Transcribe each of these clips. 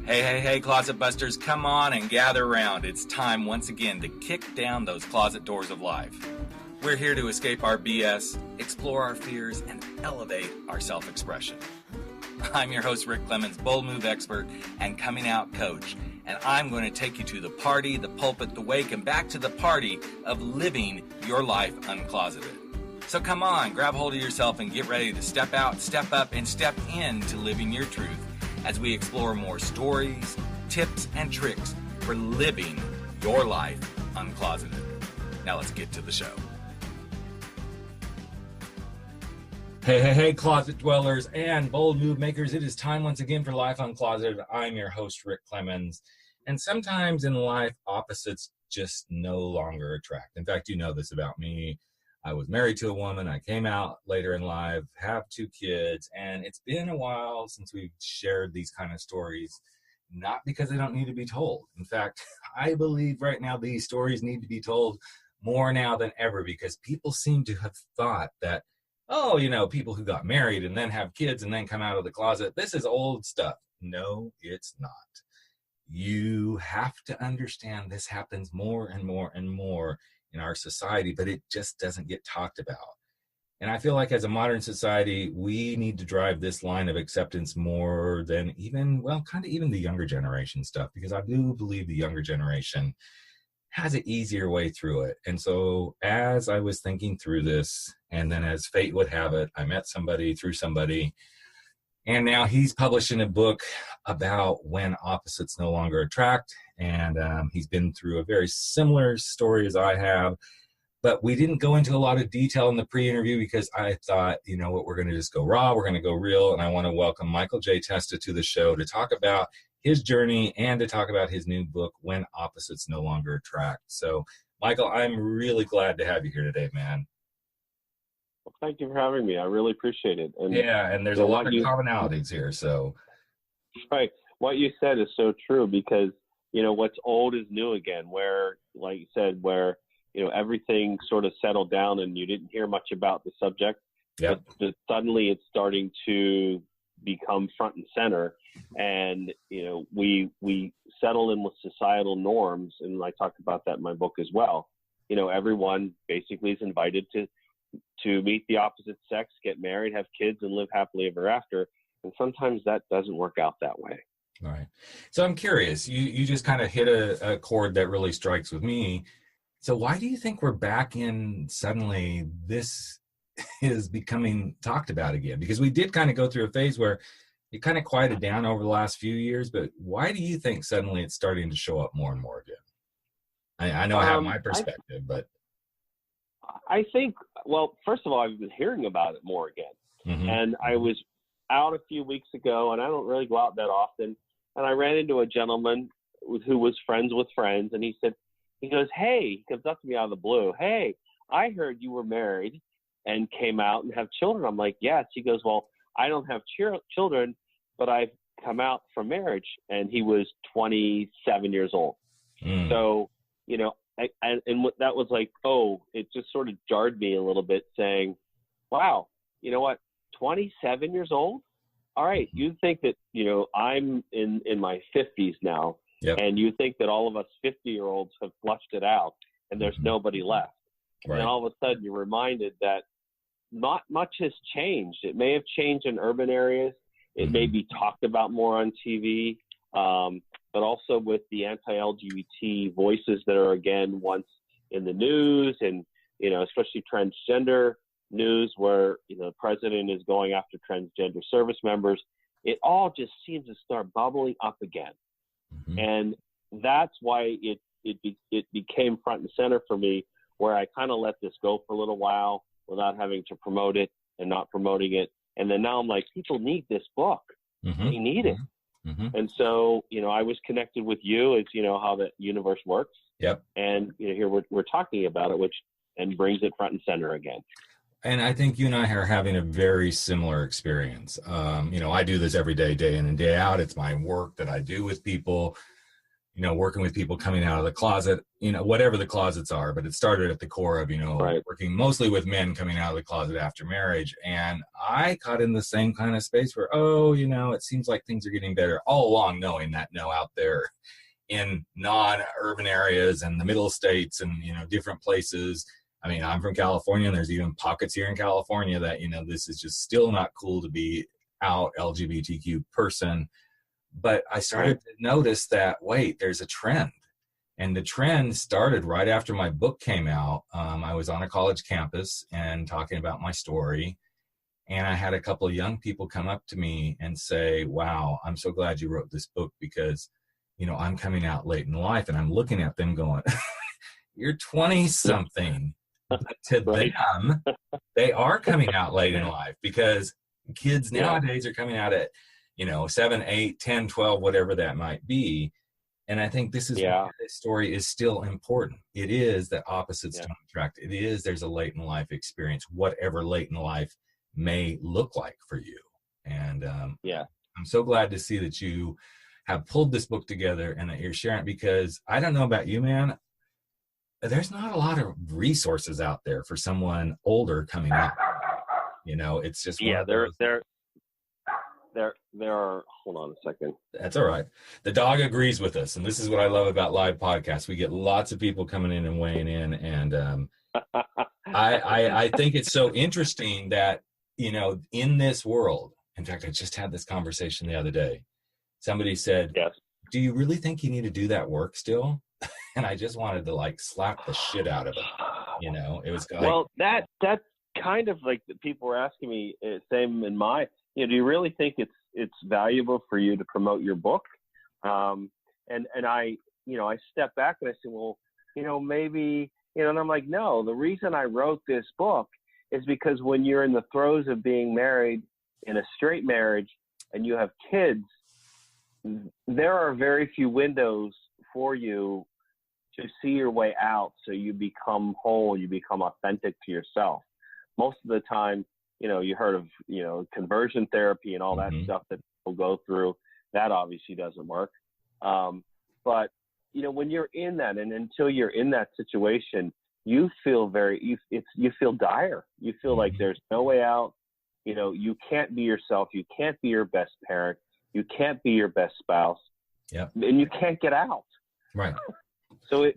Hey, Closet Busters, come on and gather around. It's time once again to kick down those closet doors of life. We're here to escape our BS, explore our fears, and elevate our self-expression. I'm your host, Rick Clemens, bold move expert and coming out coach, and I'm going to take you to the party, the pulpit, the wake, and back to the party of living your life uncloseted. So come on, grab hold of yourself and get ready to step out, step up, and step into living your truth as we explore more stories, tips, and tricks for living your life uncloseted. Now let's get to the show. Hey, closet dwellers and bold move makers. It is time once again for Life Uncloseted. I'm your host, Rick Clemens. And sometimes in life, opposites just no longer attract. In fact, you know this about me. I was married to a woman. I came out later in life, have 2 kids, and it's been a while since we've shared these kind of stories, not because they don't need to be told. In fact, I believe right now these stories need to be told more now than ever because people seem to have thought that, oh, you know, people who got married and then have kids and then come out of the closet, this is old stuff. No, it's not. You have to understand this happens more and more and more in our society, but it just doesn't get talked about. And I feel like as a modern society, we need to drive this line of acceptance more than even the younger generation stuff, because I do believe the younger generation has an easier way through it. And so as I was thinking through this, and then as fate would have it, I met somebody through somebody, and now he's publishing a book about when opposites no longer attract. And he's been through a very similar story as I have, but we didn't go into a lot of detail in the pre-interview because I thought, you know what, we're going to just go raw, we're going to go real. And I want to welcome Micheal J. Testa to the show to talk about his journey and to talk about his new book, When Opposites No Longer Attract. So, Micheal, I'm really glad to have you here today, man. Well, thank you for having me. I really appreciate it. And there's a lot of commonalities here. So, right, what you said is so true because what's old is new again. Where, like you said, where everything sort of settled down and you didn't hear much about the subject. Yep. But suddenly it's starting to become front and center, and we settle in with societal norms, and I talk about that in my book as well. Everyone basically is invited to meet the opposite sex, get married, have kids, and live happily ever after. And sometimes that doesn't work out that way. All right. So I'm curious, you just kind of hit a chord that really strikes with me. So why do you think we're back in suddenly this is becoming talked about again? Because we did kind of go through a phase where it kind of quieted down over the last few years, but why do you think suddenly it's starting to show up more and more again? I know I have my perspective, but I think, well, first of all, I've been hearing about it more again. Mm-hmm. And I was out a few weeks ago, and I don't really go out that often, and I ran into a gentleman who was friends with friends, and he goes, hey, he comes up to me out of the blue, hey, I heard you were married and came out and have children. I'm like, yes. He goes, well, I don't have children, but I've come out from marriage. And he was 27 years old. Mm. So, that was like, it just sort of jarred me a little bit saying, wow, you know what, 27 years old? All right, you think that, I'm in my 50s now, yep. And you think that all of us 50-year-olds have flushed it out and there's nobody left. Right. And then all of a sudden you're reminded that not much has changed. It may have changed in urban areas. It may be talked about more on TV, but also with the anti-LGBT voices that are again once in the news, and especially transgender news where the president is going after transgender service members. It all just seems to start bubbling up again, and that's why it became front and center for me, where I kind of let this go for a little while without having to promote it and not promoting it. And then now I'm like, people need this book. They need it. And so, I was connected with you as, how the universe works. Yep. And here we're talking about it, and brings it front and center again. And I think you and I are having a very similar experience. I do this every day, day in and day out. It's my work that I do with people. working with people coming out of the closet, whatever the closets are, but it started at the core of, Right. working mostly with men coming out of the closet after marriage. And I caught in the same kind of space where, it seems like things are getting better, all along knowing that out there in non-urban areas and the middle states and, different places. I mean, I'm from California, and there's even pockets here in California that, this is just still not cool to be out LGBTQ person. But I started to notice that, wait, there's a trend. And the trend started right after my book came out. I was on a college campus and talking about my story. And I had a couple of young people come up to me and say, wow, I'm so glad you wrote this book because, I'm coming out late in life. And I'm looking at them going, you're 20 something. But to them, they are coming out late in life because kids nowadays are coming out at 7, 8, 10, 12, whatever that might be. And I think this is why this story is still important. It is that opposites don't attract. It is there's a late in life experience, whatever late in life may look like for you. And I'm so glad to see that you have pulled this book together and that you're sharing it, because I don't know about you, man. There's not a lot of resources out there for someone older coming out. It's just there are, hold on a second. That's all right. The dog agrees with us. And this is what I love about live podcasts. We get lots of people coming in and weighing in. And I think it's so interesting that, in this world, in fact, I just had this conversation the other day. Somebody said, yes. Do you really think you need to do that work still? And I just wanted to slap the shit out of it. It was like, well, that's kind of like people were asking me, same in my, do you really think it's valuable for you to promote your book? And I, I stepped back and I said, well, maybe, and I'm like, no, the reason I wrote this book is because when you're in the throes of being married in a straight marriage and you have kids, there are very few windows for you to see your way out so you become whole, you become authentic to yourself. Most of the time, you heard of, conversion therapy and all that stuff that people go through. That obviously doesn't work. But, when you're in that, and until you're in that situation, you feel you feel dire. You feel like there's no way out. You can't be yourself. You can't be your best parent. You can't be your best spouse. Yep. And you can't get out. Right. So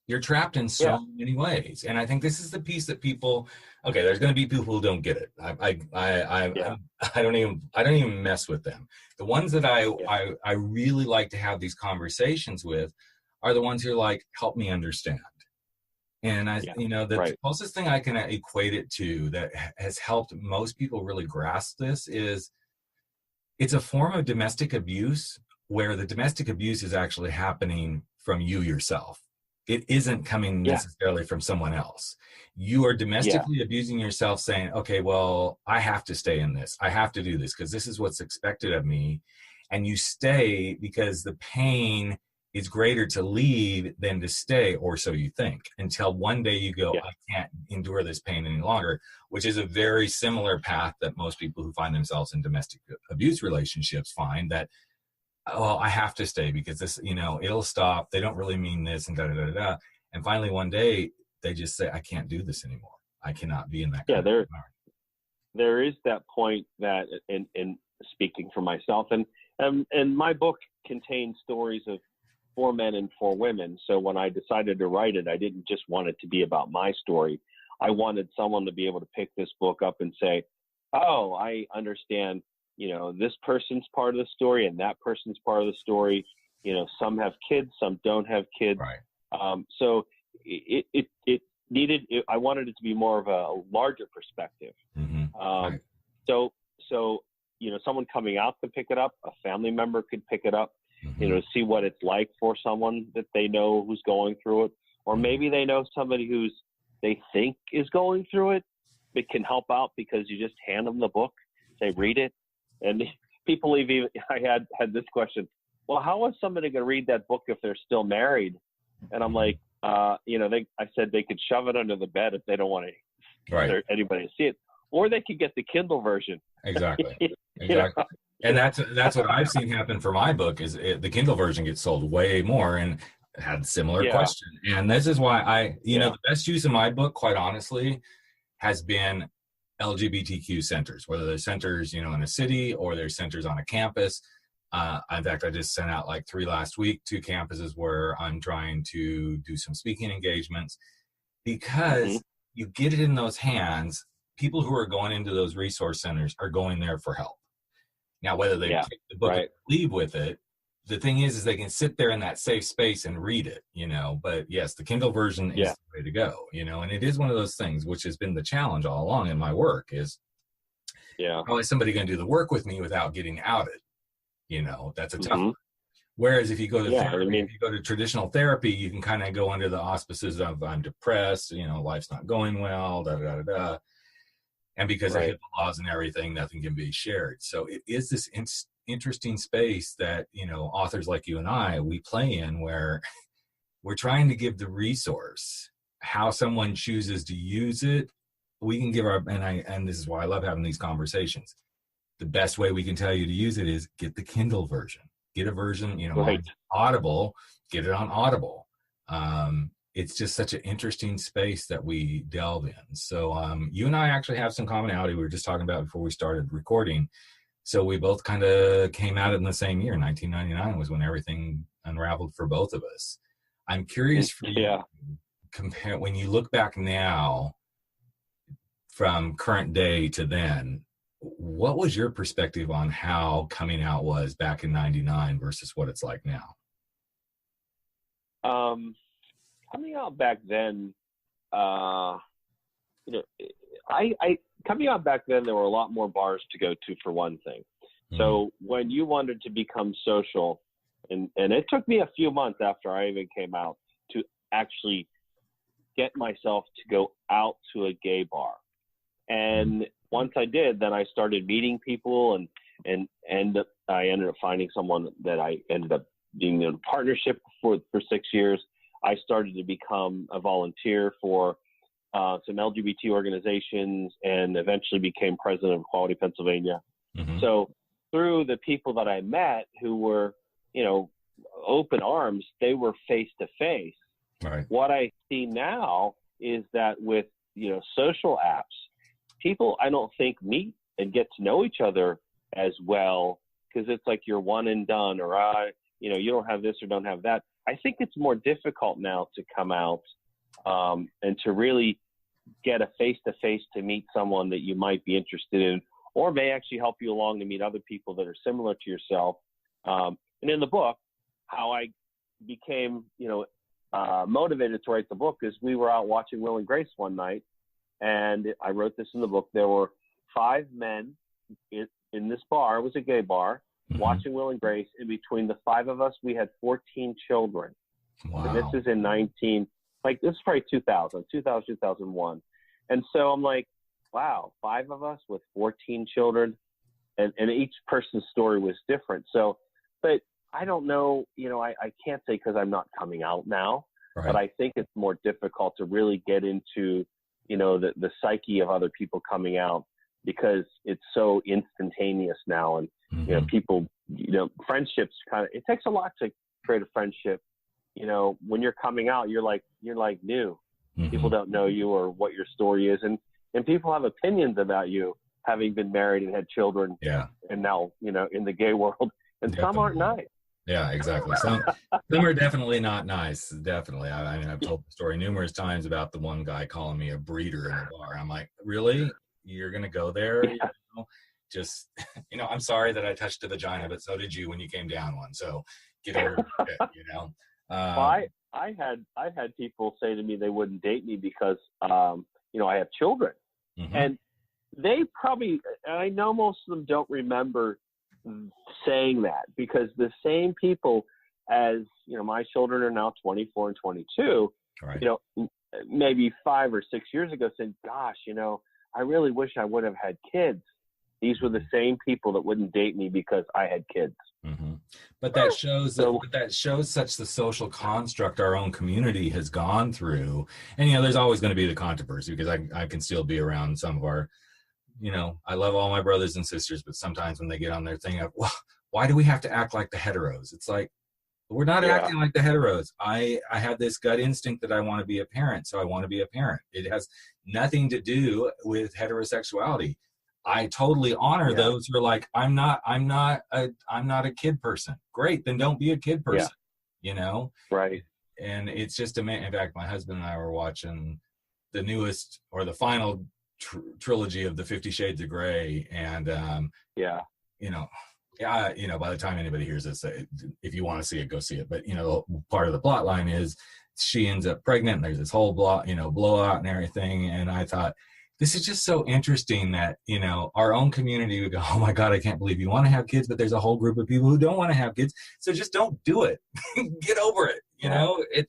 you're trapped in so many ways. And I think this is the piece that people, there's going to be people who don't get it. I don't even mess with them. The ones that I really like to have these conversations with are the ones who are like, help me understand. And the closest thing I can equate it to that has helped most people really grasp this is it's a form of domestic abuse where the domestic abuse is actually happening from you yourself. It isn't coming necessarily from someone else. You are domestically abusing yourself, saying, okay, well, I have to stay in this. I have to do this because this is what's expected of me. And you stay because the pain is greater to leave than to stay, or so you think, until one day you go, I can't endure this pain any longer, which is a very similar path that most people who find themselves in domestic abuse relationships find, that I have to stay because this, it'll stop. They don't really mean this and da-da-da-da. And finally, one day, they just say, I can't do this anymore. I cannot be in that kind of environment. There is that point that, in speaking for myself, and my book contains stories of 4 men and 4 women. So when I decided to write it, I didn't just want it to be about my story. I wanted someone to be able to pick this book up and say, oh, I understand, this person's part of the story and that person's part of the story. Some have kids, some don't have kids. Right. So it needed, I wanted it to be more of a larger perspective. Right. So, someone coming out could pick it up, a family member could pick it up, to see what it's like for someone that they know who's going through it, or maybe they know somebody they think is going through it, that can help out because you just hand them the book, say, read it. And people even, I had this question, well, how is somebody going to read that book if they're still married? And I'm like, I said they could shove it under the bed if they don't want anybody to see it, or they could get the Kindle version. Exactly. And that's what I've seen happen for my book is the Kindle version gets sold way more and had similar Yeah. question. And this is why Yeah. the best use of my book, quite honestly, has been LGBTQ centers, whether they're centers, in a city or they're centers on a campus. In fact, I just sent out like 3 last week, 2 campuses where I'm trying to do some speaking engagements, because you get it in those hands. People who are going into those resource centers are going there for help. Now, whether they pick the book and leave with it, the thing is they can sit there in that safe space and read it, But yes, the Kindle version is the way to go, And it is one of those things which has been the challenge all along in my work is, how is somebody going to do the work with me without getting outed? That's a tough one. Whereas if you go to therapy, if you go to traditional therapy, you can kind of go under the auspices of I'm depressed, life's not going well, da da da da. And because of HIPAA laws and everything, nothing can be shared. So it is this interesting space that, authors like you and I, we play in, where we're trying to give the resource. How someone chooses to use it, we can give and this is why I love having these conversations. The best way we can tell you to use it is get the Kindle version. Get a version, on Audible, get it on Audible. It's just such an interesting space that we delve in. So you and I actually have some commonality we were just talking about before we started recording. So we both kind of came at it in the same year. 1999 was when everything unraveled for both of us. I'm curious for you, compare when you look back now from current day to then, what was your perspective on how coming out was back in 99 versus what it's like now? Coming out back then, coming out back then, there were a lot more bars to go to, for one thing. So when you wanted to become social, and it took me a few months after I even came out to actually get myself to go out to a gay bar. And once I did, then I started meeting people, and I ended up finding someone that I ended up being in a partnership for 6 years. I started to become a volunteer for some LGBT organizations, and eventually became president of Equality Pennsylvania. So through the people that I met who were, open arms, they were face to face. What I see now is that with, social apps, people, I don't think, meet and get to know each other as well, because it's like you're one and done, or you don't have this or don't have that. I think it's more difficult now to come out and to really get a face-to-face to meet someone that you might be interested in, or may actually help you along to meet other people that are similar to yourself. And in the book, how I became, motivated to write the book is we were out watching Will and Grace one night, and I wrote this in the book. There were 5 men in this bar. It was a gay bar. Watching Will and Grace, and between the 5 of us, we had 14 children. Wow. And this is in this is probably 2001. And so I'm like, wow, 5 of us with 14 children, and each person's story was different. So, but I don't know, I can't say because I'm not coming out now, but I think it's more difficult to really get into, the psyche of other people coming out, because it's so instantaneous now. And, people, friendships it takes a lot to create a friendship. When you're coming out, you're like new. People don't know you or what your story is. And people have opinions about you, having been married and had children. And now, in the gay world, and some aren't nice. Yeah, exactly. Some are definitely not nice. Definitely. I mean, I've told the story numerous times about the one guy calling me a breeder in a bar. I'm like, really? You're going to go there? Just, I'm sorry that I touched a vagina, but so did you when you came down one. So get over it, I've had people say to me they wouldn't date me because, I have children. And they probably, and I know most of them don't remember saying that, because the same people, as my children are now 24 and 22, maybe 5 or 6 years ago said, gosh, I really wish I would have had kids. These were the same people that wouldn't date me because I had kids. But that shows such the social construct our own community has gone through. And there's always going to be the controversy, because I can still be around some of our I love all my brothers and sisters, but sometimes when they get on their thing of, well, why do we have to act like the heteros? It's like, we're not acting like the heteros. I have this gut instinct that I want to be a parent, so I want to be a parent. It has nothing to do with heterosexuality. I totally honor those who are like, I'm not a kid person. Great, then don't be a kid person. Right. And it's just in fact, my husband and I were watching the newest or the final trilogy of the 50 Shades of Grey, and by the time anybody hears this, if you want to see it, go see it. But part of the plot line is she ends up pregnant, and there's this whole blowout and everything. And I thought, this is just so interesting that our own community would go, oh my God, I can't believe you want to have kids, but there's a whole group of people who don't want to have kids, so just don't do it. Get over it.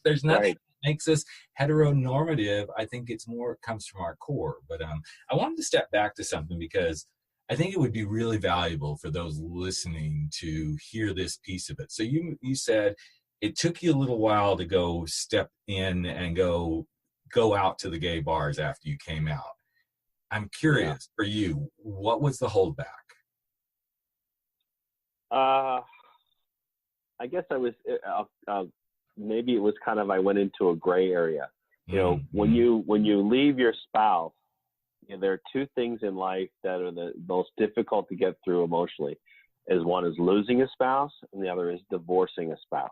There's nothing that makes us heteronormative. I think it's more comes from our core. But I wanted to step back to something, because I think it would be really valuable for those listening to hear this piece of it. So you said it took you a little while to go step in and go out to the gay bars after you came out. I'm curious for you, what was the holdback? I guess I was, maybe it was kind of, I went into a gray area. When you leave your spouse, there are two things in life that are the most difficult to get through emotionally. One is losing a spouse, and the other is divorcing a spouse.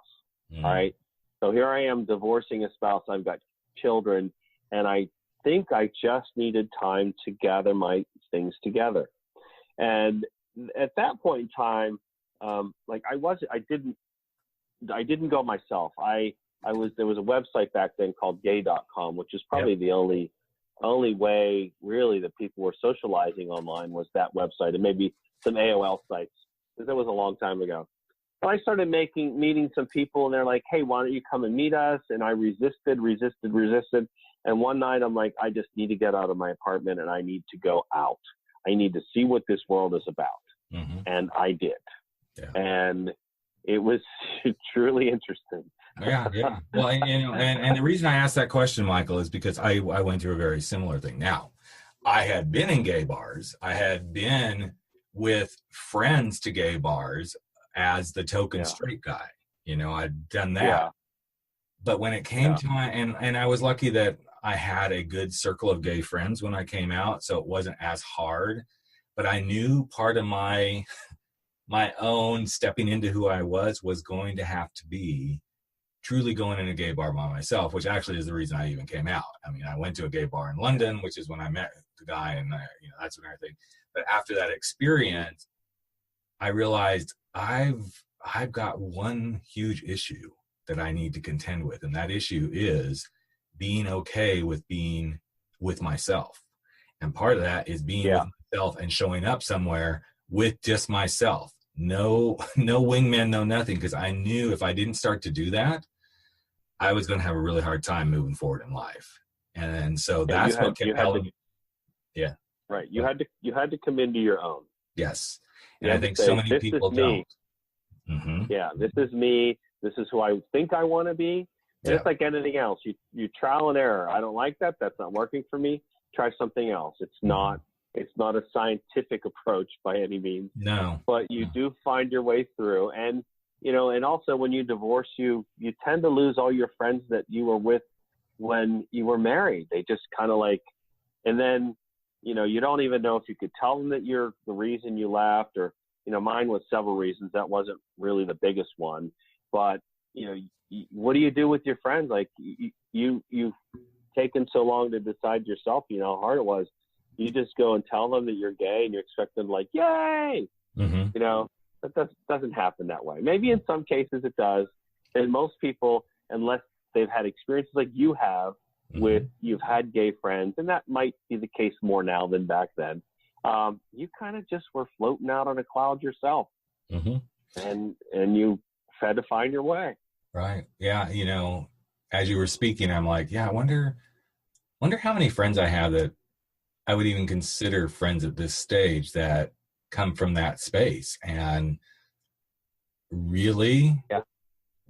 All right. So here I am divorcing a spouse. I've got children, and I think I just needed time to gather my things together. And at that point in time, I didn't go myself. There was a website back then called gay.com, which is probably the only way really that people were socializing online was that website, and maybe some AOL sites, because that was a long time ago. But I started meeting some people, and they're like, hey, why don't you come and meet us? And I resisted. And one night I'm like, I just need to get out of my apartment, and I need to go out. I need to see what this world is about. Mm-hmm. And I did. Yeah. And it was truly interesting. Yeah. Well, and the reason I asked that question, Michael, is because I went through a very similar thing. Now, I had been in gay bars. I had been with friends to gay bars as the token straight guy. I'd done that. Yeah. But when it came to and I was lucky that I had a good circle of gay friends when I came out, so it wasn't as hard. But I knew part of my own stepping into who I was going to have to be truly going in a gay bar by myself, which actually is the reason I even came out. I mean, I went to a gay bar in London, which is when I met the guy, and that's when everything. But after that experience, I realized I've got one huge issue that I need to contend with, and that issue is being okay with being with myself. And part of that is being with myself and showing up somewhere with just myself. No wingman, no nothing, because I knew if I didn't start to do that, I was going to have a really hard time moving forward in life. And so that's what kept me. Yeah. Right. You had to come into your own. Yes. And I think so many people don't. Mm-hmm. Yeah. This is me. This is who I think I want to be. And it's like anything else. You trial and error. I don't like that. That's not working for me. Try something else. It's not a scientific approach by any means. No. But you do find your way through. And, and also when you divorce, you tend to lose all your friends that you were with when you were married. They just kind of and then, you don't even know if you could tell them that you're the reason you left, or, mine was several reasons. That wasn't really the biggest one. But, what do you do with your friends? Like you've taken so long to decide yourself, how hard it was. You just go and tell them that you're gay, and you expect them yay. Mm-hmm. That doesn't happen that way. Maybe in some cases it does. And most people, unless they've had experiences like you have you've had gay friends, and that might be the case more now than back then. You kind of just were floating out on a cloud yourself, and you had to find your way. Right. Yeah. As you were speaking, I'm like, I wonder how many friends I have that I would even consider friends at this stage that come from that space, and really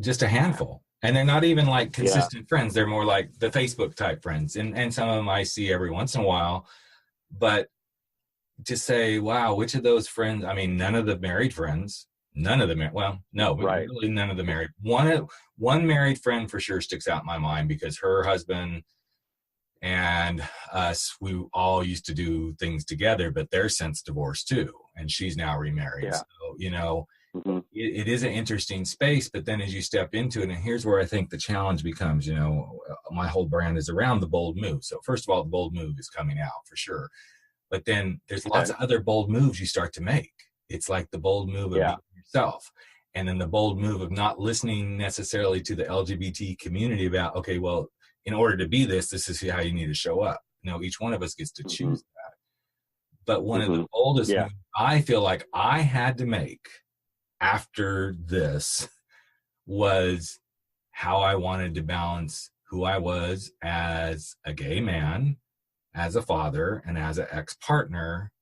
just a handful. And they're not even consistent friends. They're more like the Facebook type friends. And some of them I see every once in a while, but to say, wow, which of those friends, I mean, none of the married friends, none of the, well, no, Right. really none of the married, one married friend for sure sticks out in my mind because her husband and us, we all used to do things together, but they're since divorced too. And she's now remarried. Yeah. So, you know, Mm-hmm. it is an interesting space, but then as you step into it, and here's where I think the challenge becomes, you know, my whole brand is around the bold move. So first of all, the bold move is coming out for sure. But then there's lots of other bold moves you start to make. It's like the bold move of being yourself. And then the bold move of not listening necessarily to the LGBT community about, okay, well, in order to be this is how you need to show up. You know, each one of us gets to choose that. But one of the boldest moves I feel like I had to make after this was how I wanted to balance who I was as a gay man, as a father, and as an ex-partner,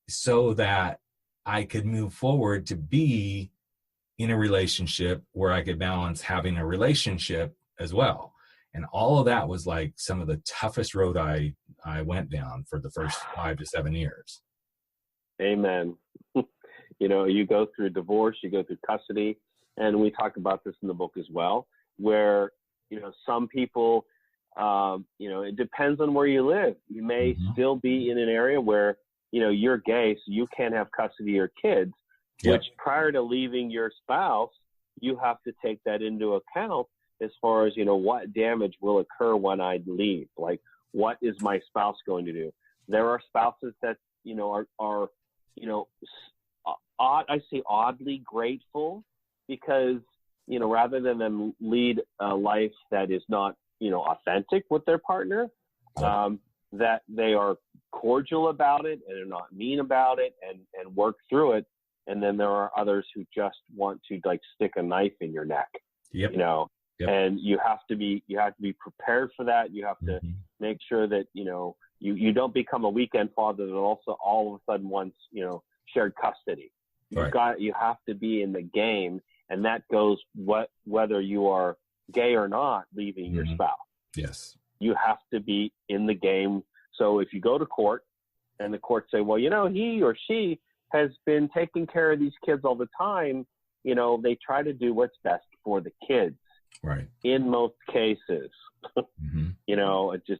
so that I could move forward to be in a relationship where I could balance having a relationship as well. And all of that was like some of the toughest road I went down for the first 5 to 7 years. Amen. You know, you go through divorce, you go through custody, and we talk about this in the book as well, where, you know, some people, you know, it depends on where you live. You may still be in an area where, you know, you're gay, so you can't have custody of your kids, which prior to leaving your spouse, you have to take that into account as far as, you know, what damage will occur when I leave? Like, what is my spouse going to do? There are spouses that, you know, are you know, I say oddly grateful because, you know, rather than them lead a life that is not, you know, authentic with their partner, that they are cordial about it and they're not mean about it and work through it. And then there are others who just want to like stick a knife in your neck, you know, and you have to be prepared for that. You have to make sure that, you know, you don't become a weekend father that also all of a sudden wants, you know, shared custody. You have to be in the game, and that goes whether you are gay or not leaving your spouse. Yes. You have to be in the game. So if you go to court and the court say, well, you know, he or she has been taking care of these kids all the time, you know, they try to do what's best for the kids. Right. In most cases, you know, it just